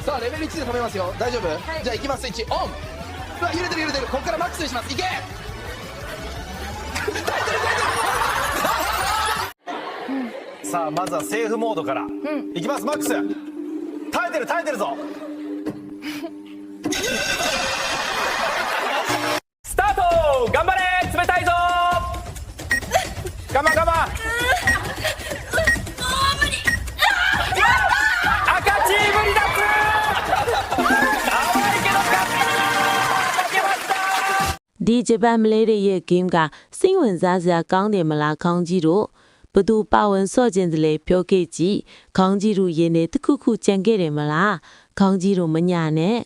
さあレベル1で止めますよ大丈夫、じゃあいきますスイッチオン。うわ揺れてる揺れてるここからマックスにしますいけさあまずはセーフモードから、いきますマックス。耐えてるぞスタート。頑張れ冷たいぞ我慢赤チーム離脱甘いけど勝けました。ဒီဂျပန်မလေးတွေရဲ့ game ကစိတ်ဝင်စားစရာကောင်းတယ်မလားခေါင်းကြီးတို့ဘသူပါဝင်စော့ခြင်းတလေပြောခဲ့ကြည့်ခေါင်းကြီးတို့ရင်းနေတစ်ခုခုကြံခဲ့တယ်မလားခေါင်းကြီးတို့မညာနဲ့